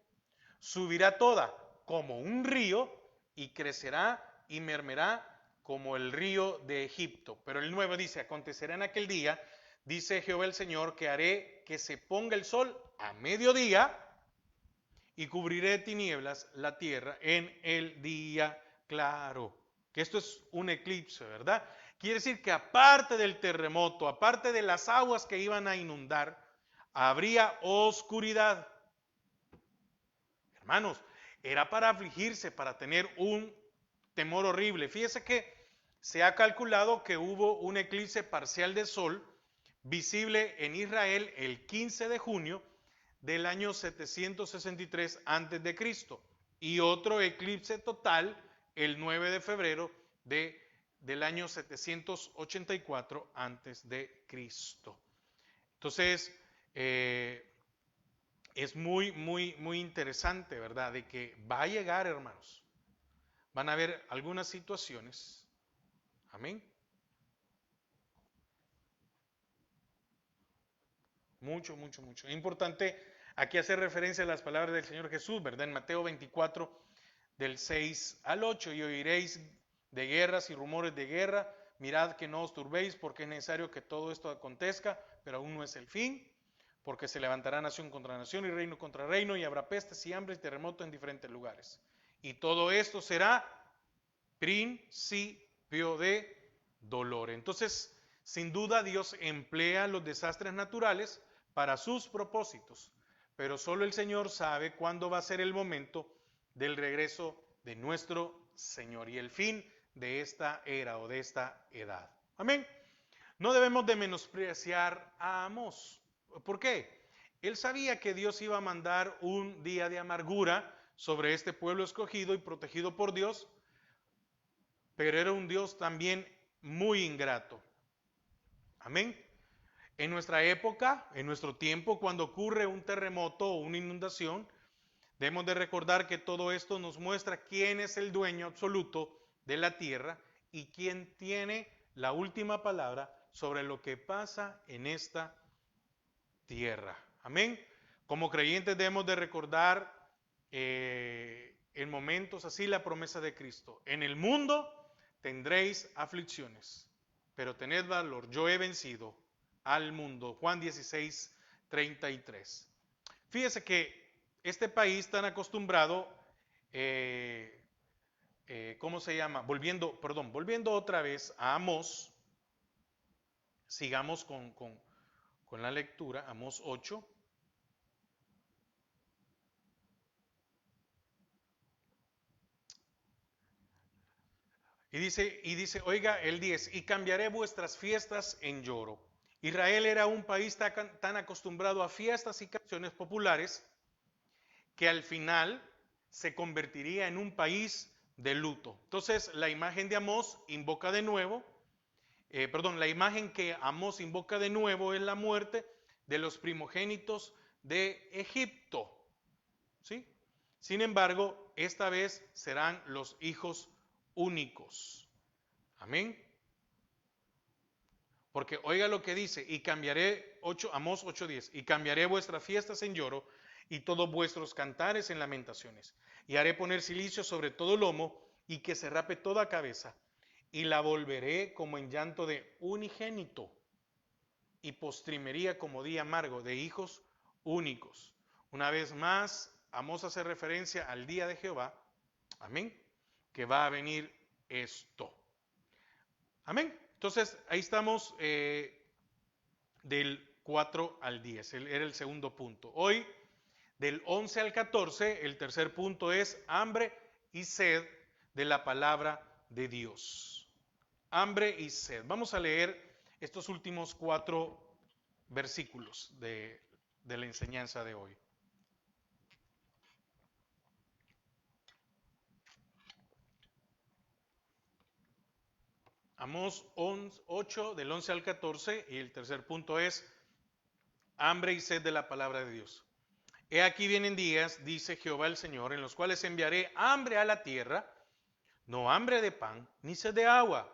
Subirá toda como un río y crecerá y mermerá como el río de Egipto. Pero el 9 dice, acontecerá en aquel día, dice Jehová el Señor, que haré que se ponga el sol a mediodía y cubriré de tinieblas la tierra en el día claro. ¿Ok? que esto es un eclipse, ¿verdad? Quiere decir que aparte del terremoto, aparte de las aguas que iban a inundar, habría oscuridad. Hermanos, era para afligirse, para tener un temor horrible. Fíjese que se ha calculado que hubo un eclipse parcial de sol visible en Israel el 15 de junio del año 763 antes de Cristo y otro eclipse total el 9 de febrero del año 784 antes de Cristo. Entonces, es muy interesante, ¿verdad? De que va a llegar, hermanos. Van a haber algunas situaciones. Amén. Mucho. Es importante aquí hacer referencia a las palabras del Señor Jesús, ¿verdad? En Mateo 24, del 6 al 8, y oiréis de guerras y rumores de guerra. Mirad que no os turbéis, porque es necesario que todo esto acontezca, pero aún no es el fin. Porque se levantará nación contra nación y reino contra reino, y habrá pestes y hambres y terremotos en diferentes lugares. Y todo esto será principio de dolor. Entonces, sin duda, Dios emplea los desastres naturales para sus propósitos, pero solo el Señor sabe cuándo va a ser el momento del regreso de nuestro Señor y el fin de esta era o de esta edad. Amén. No debemos de menospreciar a Amós. ¿Por qué? Él sabía que Dios iba a mandar un día de amargura sobre este pueblo escogido y protegido por Dios, pero era un Dios también muy ingrato. Amén. En nuestra época, en nuestro tiempo, cuando ocurre un terremoto o una inundación, debemos de recordar que todo esto nos muestra quién es el dueño absoluto de la tierra y quién tiene la última palabra sobre lo que pasa en esta tierra. Amén. Como creyentes debemos de recordar en momentos así la promesa de Cristo. En el mundo tendréis aflicciones, pero tened valor, yo he vencido al mundo. Juan 16, 33. Fíjese que este país tan acostumbrado, ¿cómo se llama? Volviendo otra vez a Amós, sigamos con la lectura, Amós 8. Y dice, oiga, el 10, y cambiaré vuestras fiestas en lloro. Israel era un país tan acostumbrado a fiestas y canciones populares que al final se convertiría en un país de luto. Entonces, la imagen de Amós invoca de nuevo, la imagen que Amós invoca de nuevo es la muerte de los primogénitos de Egipto. ¿Sí? Sin embargo, esta vez serán los hijos únicos. Amén. Porque oiga lo que dice, y cambiaré, Amós 8:10, y cambiaré vuestras fiestas en lloro y todos vuestros cantares en lamentaciones. Y haré poner cilicio sobre todo lomo y que se rape toda cabeza. Y la volveré como en llanto de unigénito y postrimería como día amargo de hijos únicos. Una vez más, Amós hace referencia al día de Jehová. Amén. Que va a venir esto. Amén. Entonces, ahí estamos del 4 al 10. Era el segundo punto. Hoy, del 11 al 14, el tercer punto es hambre y sed de la palabra de Dios. Hambre y sed. Vamos a leer estos últimos 4 versículos de la enseñanza de hoy. Amós 8 del 11 al 14 y el tercer punto es hambre y sed de la palabra de Dios. He aquí vienen días, dice Jehová el Señor, en los cuales enviaré hambre a la tierra, no hambre de pan, ni sed de agua,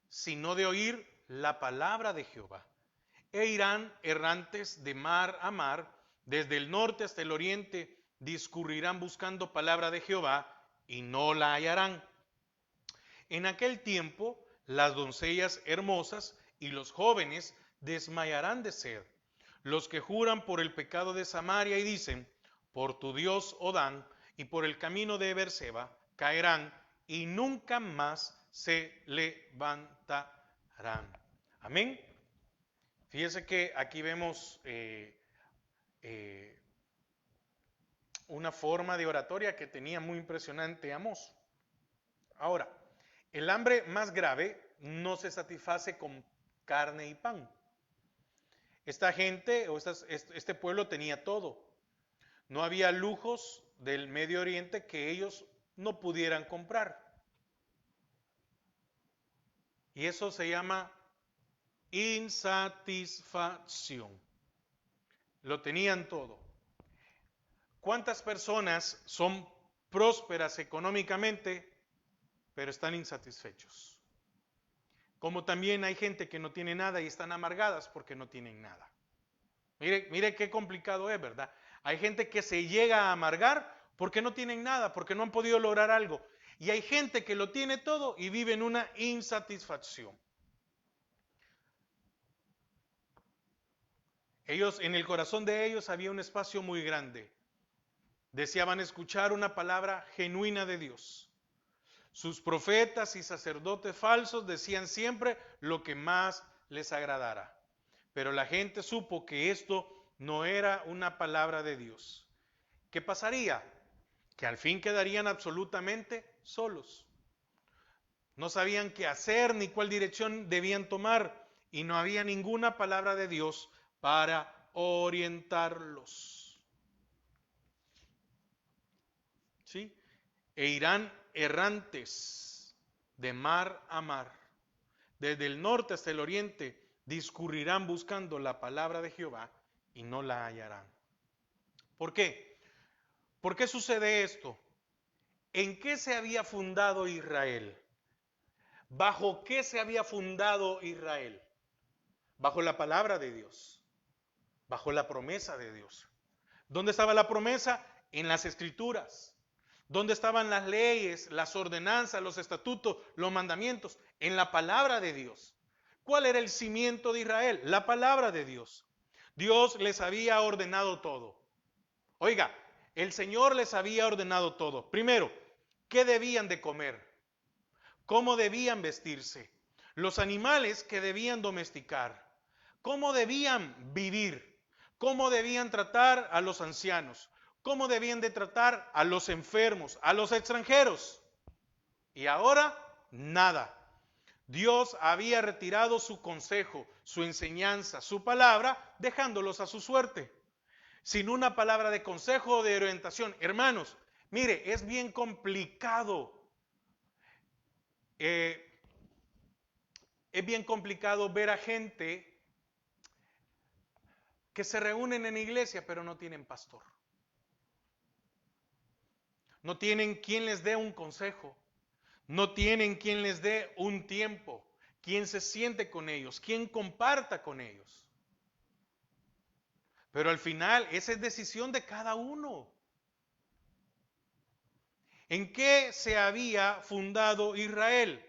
sino de oír la palabra de Jehová. E irán errantes de mar a mar, desde el norte hasta el oriente, discurrirán buscando palabra de Jehová y no la hallarán. En aquel tiempo las doncellas hermosas y los jóvenes desmayarán de sed. Los que juran por el pecado de Samaria y dicen, por tu Dios Odán y por el camino de Beerseba, caerán y nunca más se levantarán. Amén. Fíjese que aquí vemos una forma de oratoria que tenía muy impresionante Amós. Ahora, el hambre más grave no se satisface con carne y pan. Esta gente o este pueblo tenía todo. No había lujos del Medio Oriente que ellos no pudieran comprar. Y eso se llama insatisfacción. Lo tenían todo. ¿Cuántas personas son prósperas económicamente, pero están insatisfechos? Como también hay gente que no tiene nada y están amargadas porque no tienen nada. Mire qué complicado es, ¿verdad? Hay gente que se llega a amargar porque no tienen nada, porque no han podido lograr algo. Y hay gente que lo tiene todo y vive en una insatisfacción. En el corazón de ellos había un espacio muy grande. Deseaban escuchar una palabra genuina de Dios. Sus profetas y sacerdotes falsos decían siempre lo que más les agradara. Pero la gente supo que esto no era una palabra de Dios. ¿Qué pasaría? Que al fin quedarían absolutamente solos. No sabían qué hacer ni cuál dirección debían tomar y no había ninguna palabra de Dios para orientarlos. ¿Sí? E irán errantes de mar a mar. Desde el norte hasta el oriente discurrirán buscando la palabra de Jehová y no la hallarán. ¿Por qué? ¿Por qué sucede esto? ¿En qué se había fundado Israel? ¿Bajo qué se había fundado Israel? Bajo la palabra de Dios, bajo la promesa de Dios. ¿Dónde estaba la promesa? En las escrituras. ¿Dónde estaban las leyes, las ordenanzas, los estatutos, los mandamientos? En la palabra de Dios. ¿Cuál era el cimiento de Israel? La palabra de Dios. Dios les había ordenado todo. Oiga, el Señor les había ordenado todo. Primero, ¿qué debían de comer? ¿Cómo debían vestirse? Los animales que debían domesticar. ¿Cómo debían vivir? ¿Cómo debían tratar a los ancianos? ¿Cómo debían de tratar a los enfermos, a los extranjeros? Y ahora, nada. Dios había retirado su consejo, su enseñanza, su palabra, dejándolos a su suerte. Sin una palabra de consejo o de orientación. Hermanos, mire, es bien complicado. Es bien complicado ver a gente que se reúnen en iglesia pero no tienen pastor. No tienen quien les dé un consejo. No tienen quien les dé un tiempo. Quien se siente con ellos. Quien comparta con ellos. Pero al final esa es decisión de cada uno. ¿En qué se había fundado Israel?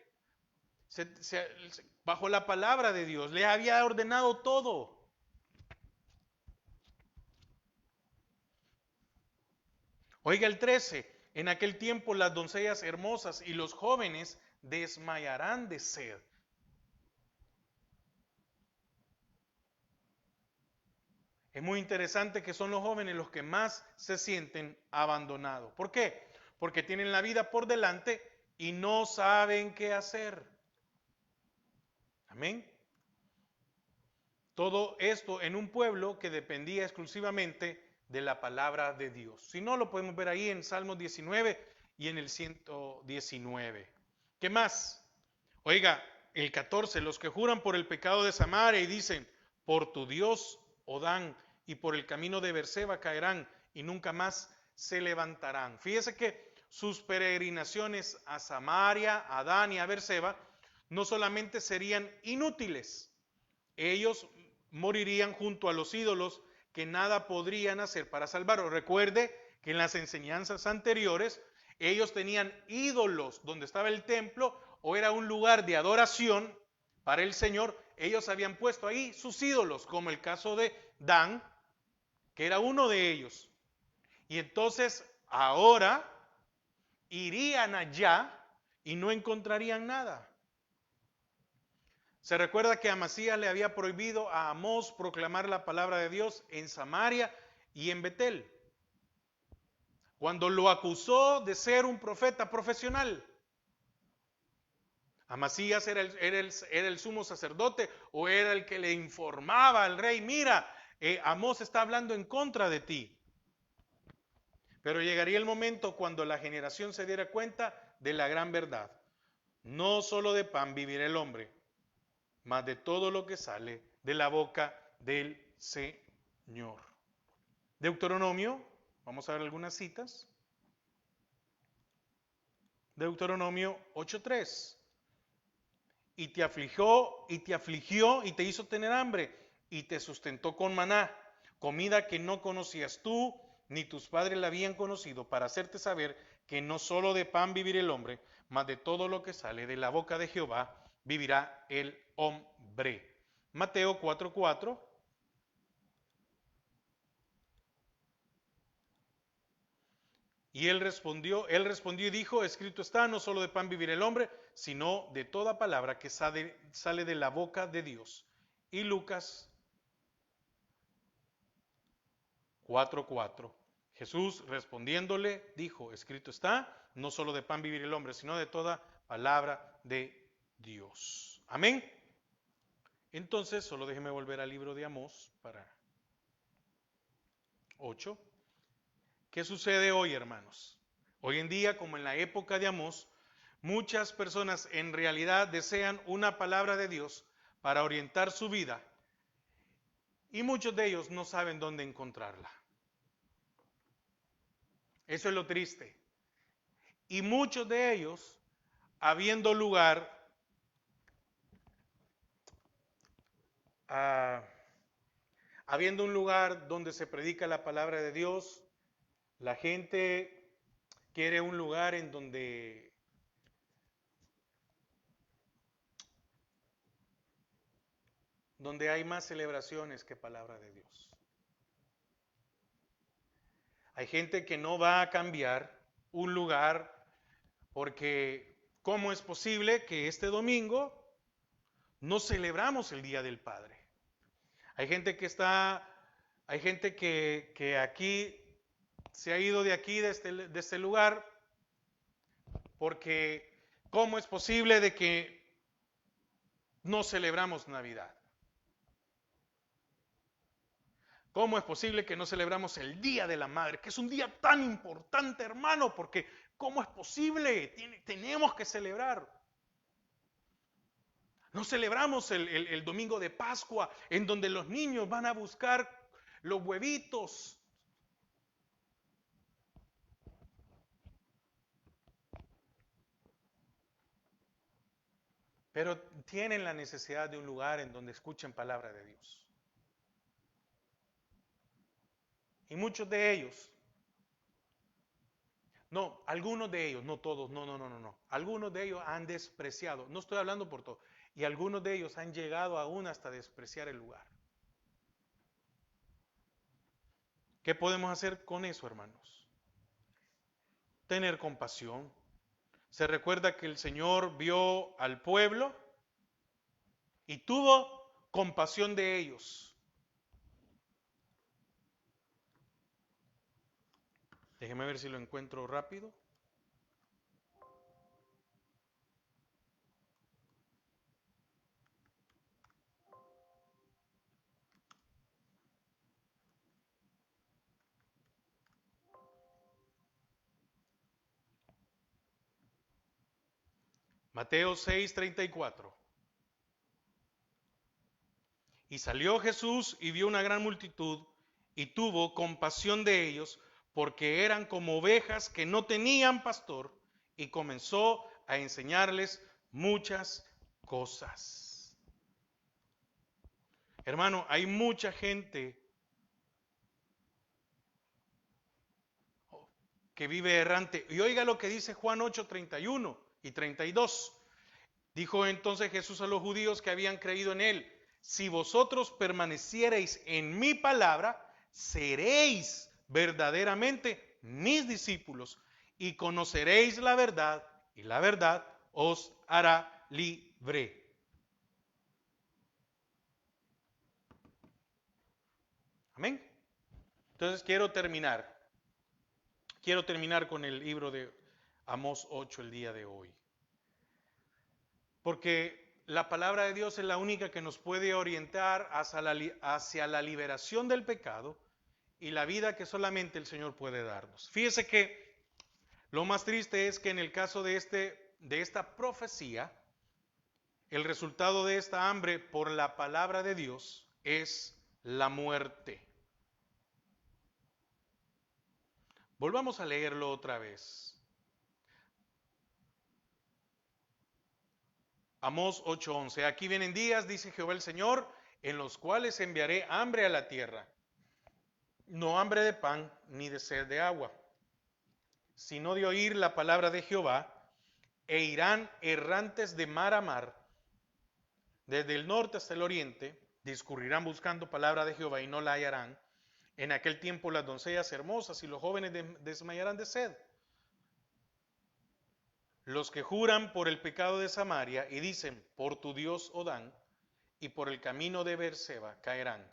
Bajo la palabra de Dios. Le había ordenado todo. Oiga el 13. En aquel tiempo las doncellas hermosas y los jóvenes desmayarán de sed. Es muy interesante que son los jóvenes los que más se sienten abandonados. ¿Por qué? Porque tienen la vida por delante y no saben qué hacer. Amén. Todo esto en un pueblo que dependía exclusivamente de la palabra de Dios. Si no, lo podemos ver ahí en Salmos 19 y en el 119. ¿Qué más? Oiga, el 14, los que juran por el pecado de Samaria y dicen, por tu Dios, Odán, y por el camino de Berseba caerán y nunca más se levantarán. Fíjese que sus peregrinaciones a Samaria, a Adán y a Berseba no solamente serían inútiles, ellos morirían junto a los ídolos que nada podrían hacer para salvarlos. Recuerde que en las enseñanzas anteriores ellos tenían ídolos donde estaba el templo o era un lugar de adoración para el Señor. Ellos habían puesto ahí sus ídolos, como el caso de Dan, que era uno de ellos. Y entonces ahora irían allá y no encontrarían nada. Se recuerda que Amasías le había prohibido a Amós proclamar la palabra de Dios en Samaria y en Betel, cuando lo acusó de ser un profeta profesional. Amasías era el sumo sacerdote, o era el que le informaba al rey: mira, Amós está hablando en contra de ti. Pero llegaría el momento cuando la generación se diera cuenta de la gran verdad. No solo de pan vivirá el hombre, mas de todo lo que sale de la boca del Señor. Deuteronomio, vamos a ver algunas citas. Deuteronomio 8:3. Y te afligió y te hizo tener hambre y te sustentó con maná, comida que no conocías tú ni tus padres la habían conocido, para hacerte saber que no solo de pan vivirá el hombre, mas de todo lo que sale de la boca de Jehová vivirá el hombre. Mateo 4:4. Y él respondió y dijo: escrito está, no solo de pan vivirá el hombre, sino de toda palabra que sale de la boca de Dios. Y Lucas 4:4. Jesús respondiéndole dijo: escrito está, no solo de pan vivirá el hombre, sino de toda palabra de Dios. Amén. Entonces, solo déjeme volver al libro de Amós para 8. ¿Qué sucede hoy, hermanos? Hoy en día, como en la época de Amós, muchas personas en realidad desean una palabra de Dios para orientar su vida, y muchos de ellos no saben dónde encontrarla. Eso es lo triste. Y muchos de ellos, habiendo un lugar donde se predica la palabra de Dios, la gente quiere un lugar en donde hay más celebraciones que palabra de Dios. Hay gente que no va a cambiar un lugar porque ¿cómo es posible que este domingo no celebramos el Día del Padre? Hay gente que aquí se ha ido de aquí, de este lugar, porque ¿cómo es posible de que no celebramos Navidad? ¿Cómo es posible que no celebramos el Día de la Madre, que es un día tan importante, hermano? Porque ¿cómo es posible? Tenemos que celebrar. No celebramos el domingo de Pascua, en donde los niños van a buscar los huevitos. Pero tienen la necesidad de un lugar en donde escuchen palabra de Dios. Y muchos de ellos, no, algunos de ellos, no todos, no. Algunos de ellos han despreciado, no estoy hablando por todos, y algunos de ellos han llegado aún hasta despreciar el lugar. ¿Qué podemos hacer con eso, hermanos? Tener compasión. Se recuerda que el Señor vio al pueblo y tuvo compasión de ellos. Déjeme ver si lo encuentro rápido. Mateo 6:34. Y salió Jesús y vio una gran multitud y tuvo compasión de ellos, porque eran como ovejas que no tenían pastor, y comenzó a enseñarles muchas cosas. Hermano, hay mucha gente que vive errante. Y oiga lo que dice Juan 8:31 y 32. Dijo entonces Jesús a los judíos que habían creído en él: si vosotros permaneciereis en mi palabra, seréis verdaderamente mis discípulos y conoceréis la verdad, y la verdad os hará libre. Amén. Entonces quiero terminar con el libro de Amós 8 el día de hoy. Porque la palabra de Dios es la única que nos puede orientar hacia la liberación del pecado y la vida que solamente el Señor puede darnos. Fíjese que lo más triste es que en el caso de esta profecía, el resultado de esta hambre por la palabra de Dios es la muerte. Volvamos a leerlo otra vez. Amós 8:11. Aquí vienen días, dice Jehová el Señor, en los cuales enviaré hambre a la tierra. No hambre de pan ni de sed de agua, sino de oír la palabra de Jehová, e irán errantes de mar a mar, desde el norte hasta el oriente, discurrirán buscando palabra de Jehová y no la hallarán. En aquel tiempo las doncellas hermosas y los jóvenes desmayarán de sed. Los que juran por el pecado de Samaria y dicen, por tu Dios Odán, y por el camino de Beerseba caerán.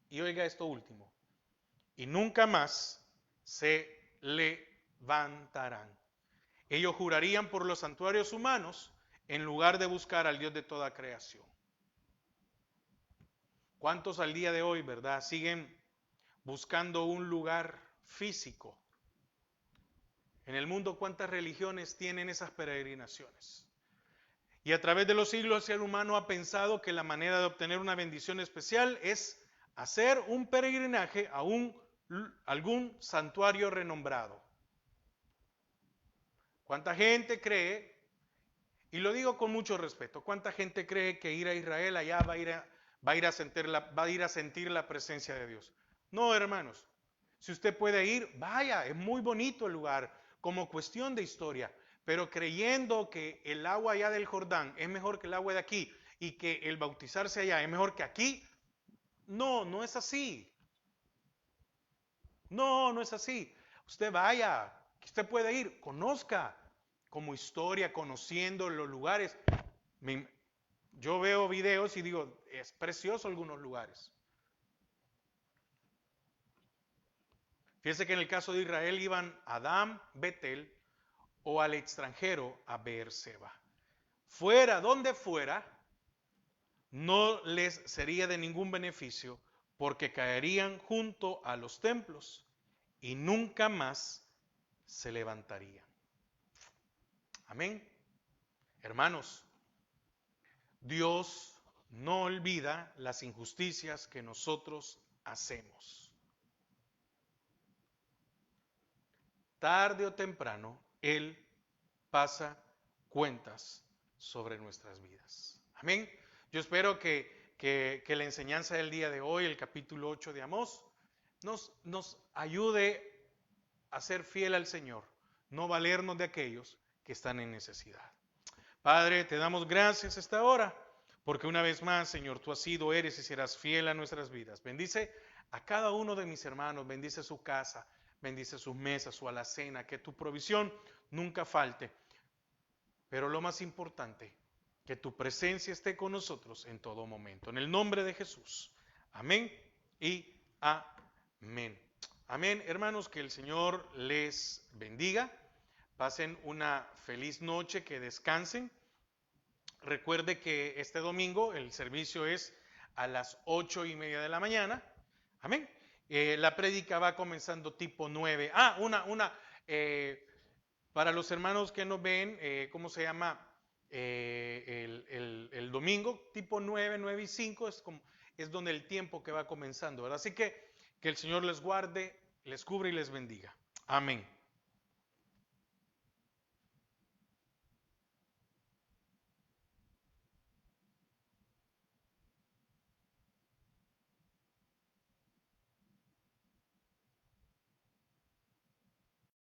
Y oiga esto último, y nunca más se levantarán. Ellos jurarían por los santuarios humanos en lugar de buscar al Dios de toda creación. ¿Cuántos al día de hoy, verdad, siguen buscando un lugar físico? En el mundo, ¿cuántas religiones tienen esas peregrinaciones? Y a través de los siglos el ser humano ha pensado que la manera de obtener una bendición especial es hacer un peregrinaje a algún santuario renombrado. ¿Cuánta gente cree, y lo digo con mucho respeto, cuánta gente cree que ir a Israel allá va a ir a sentir la presencia de Dios? No, hermanos. Si usted puede ir, vaya, es muy bonito el lugar como cuestión de historia, pero creyendo que el agua allá del Jordán es mejor que el agua de aquí y que el bautizarse allá es mejor que aquí, no es así. No es así. Usted vaya, usted puede ir, conozca como historia, conociendo los lugares. Yo veo videos y digo, es precioso algunos lugares. Fíjese que en el caso de Israel iban a Adán, Betel, o al extranjero a Beerseba. Fuera, donde fuera, no les sería de ningún beneficio porque caerían junto a los templos y nunca más se levantarían. Amén. Hermanos, Dios no olvida las injusticias que nosotros hacemos. Tarde o temprano, Él pasa cuentas sobre nuestras vidas. Amén. Yo espero que la enseñanza del día de hoy, el capítulo 8 de Amós, nos ayude a ser fiel al Señor, no valernos de aquellos que están en necesidad. Padre, te damos gracias esta hora, porque una vez más, Señor, tú has sido, eres y serás fiel a nuestras vidas. Bendice a cada uno de mis hermanos, bendice su casa, bendice sus mesas, su alacena, que tu provisión nunca falte. Pero lo más importante, que tu presencia esté con nosotros en todo momento. En el nombre de Jesús. Amén y amén. Amén, hermanos, que el Señor les bendiga. Pasen una feliz noche, que descansen. Recuerde que este domingo el servicio es a las 8:30 de la mañana. Amén. La prédica va comenzando tipo 9. Para los hermanos que nos ven, ¿cómo se llama? El domingo, tipo 9:05, es donde el tiempo que va comenzando, ¿verdad? Así que el Señor les guarde, les cubre y les bendiga. Amén.